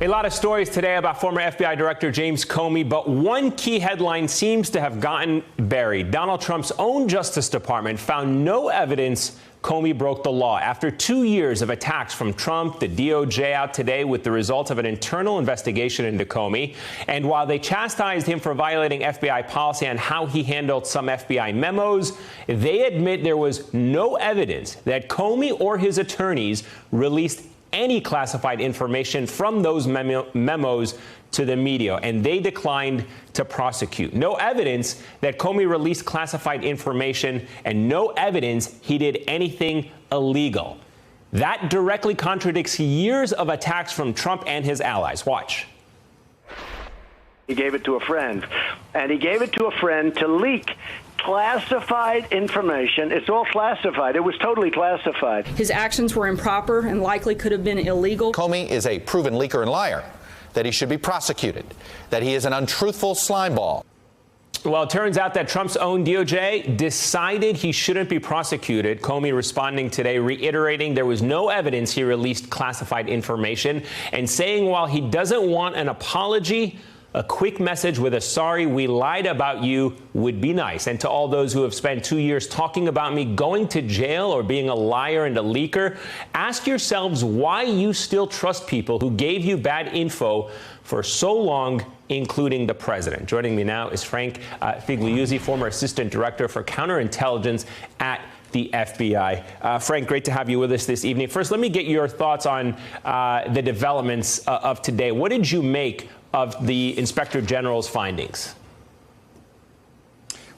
A lot of stories today about former FBI Director James Comey, but one key headline seems to have gotten buried. Donald Trump's own Justice Department found no evidence Comey broke the law. After 2 years of attacks from Trump, the DOJ out today with the results of an internal investigation into Comey. And while they chastised him for violating FBI policy on how he handled some FBI memos, they admit there was no evidence that Comey or his attorneys released any classified information from those memos to the media, and they declined to prosecute. No evidence that Comey released classified information, and no evidence he did anything illegal. That directly contradicts years of attacks from Trump and his allies. Watch. He gave it to a friend, and he gave it to a friend to leak classified information. It's all classified. It was totally classified. His actions were improper and likely could have been illegal. Comey is a proven leaker and liar, that he should be prosecuted, that he is an untruthful slimeball. Well, it turns out that Trump's own DOJ decided he shouldn't be prosecuted. Comey responding today, reiterating there was no evidence he released classified information and saying while he doesn't want an apology, a quick message with a sorry, we lied about you would be nice. And to all those who have spent 2 years talking about me going to jail or being a liar and a leaker, ask yourselves why you still trust people who gave you bad info for so long, including the president. Joining me now is Frank Figliuzzi, former assistant director for counterintelligence at the FBI. Frank, great to have you with us this evening. First, let me get your thoughts on the developments of today. What did you make of the Inspector General's findings?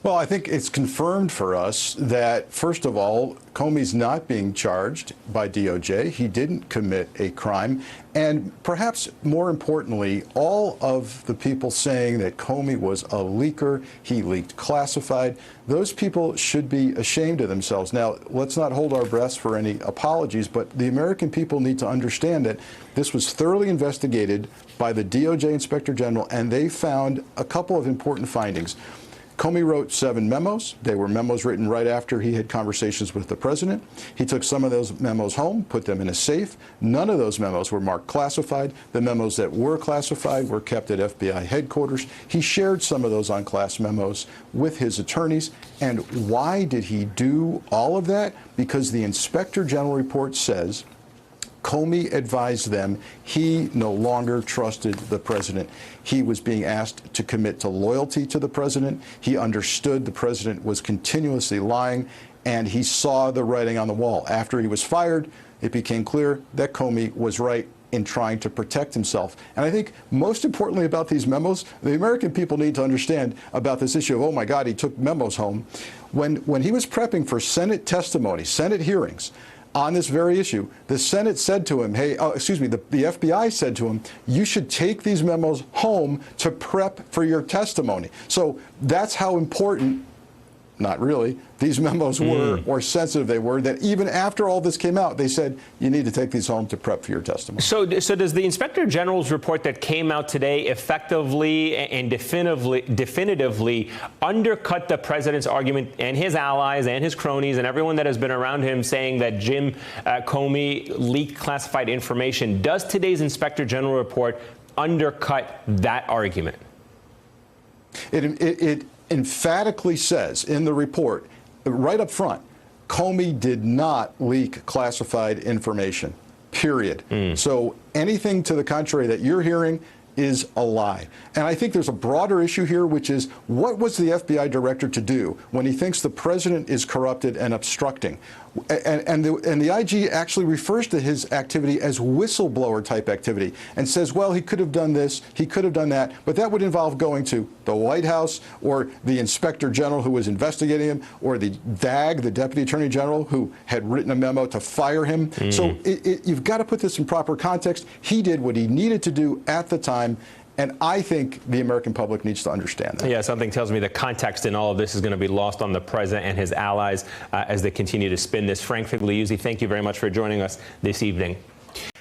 Well, I think it's confirmed for us that, first of all, Comey's not being charged by DOJ. He didn't commit a crime. And perhaps more importantly, all of the people saying that Comey was a leaker, he leaked classified, those people should be ashamed of themselves. Now, let's not hold our breaths for any apologies, but the American people need to understand that this was thoroughly investigated by the DOJ Inspector General, and they found a couple of important findings. Comey wrote 7 memos. They were memos written right after he had conversations with the president. He took some of those memos home, put them in a safe. None of those memos were marked classified. The memos that were classified were kept at FBI headquarters. He shared some of those unclassified memos with his attorneys. And why did he do all of that? Because the Inspector General report says Comey advised them he no longer trusted the president. He was being asked to commit to loyalty to the president. He understood the president was continuously lying, and he saw the writing on the wall. After he was fired, it became clear that Comey was right in trying to protect himself. And I think most importantly about these memos, the American people need to understand about this issue of, oh my God, he took memos home. When he was prepping for Senate testimony, Senate hearings, on this very issue, the Senate said to him, the FBI said to him, you should take these memos home to prep for your testimony. So that's how important, not really, these memos were, or sensitive they were, that even after all this came out, they said, you need to take these home to prep for your testimony. So does the Inspector General's report that came out today effectively and definitively undercut the president's argument and his allies and his cronies and everyone that has been around him saying that Jim Comey leaked classified information? Does today's Inspector General report undercut that argument? It emphatically says in the report, right up front, Comey did not leak classified information, period. So anything to the contrary that you're hearing is a lie. And I think there's a broader issue here, which is what was the FBI director to do when he thinks the president is corrupted and obstructing? And the IG actually refers to his activity as whistleblower type activity and says, well, he could have done this, he could have done that, but that would involve going to the White House or the Inspector General who was investigating him or the DAG, the Deputy Attorney General, who had written a memo to fire him. So you've got to put this in proper context. He did what he needed to do at the time. And I think the American public needs to understand that. Yeah, something tells me the context in all of this is going to be lost on the president and his allies as they continue to spin this. Frank Figliuzzi, thank you very much for joining us this evening.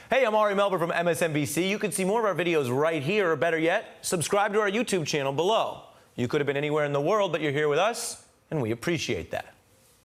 Hey, I'm Ari Melber from MSNBC. You can see more of our videos right here, or better yet, subscribe to our YouTube channel below. You could have been anywhere in the world, but you're here with us, and we appreciate that.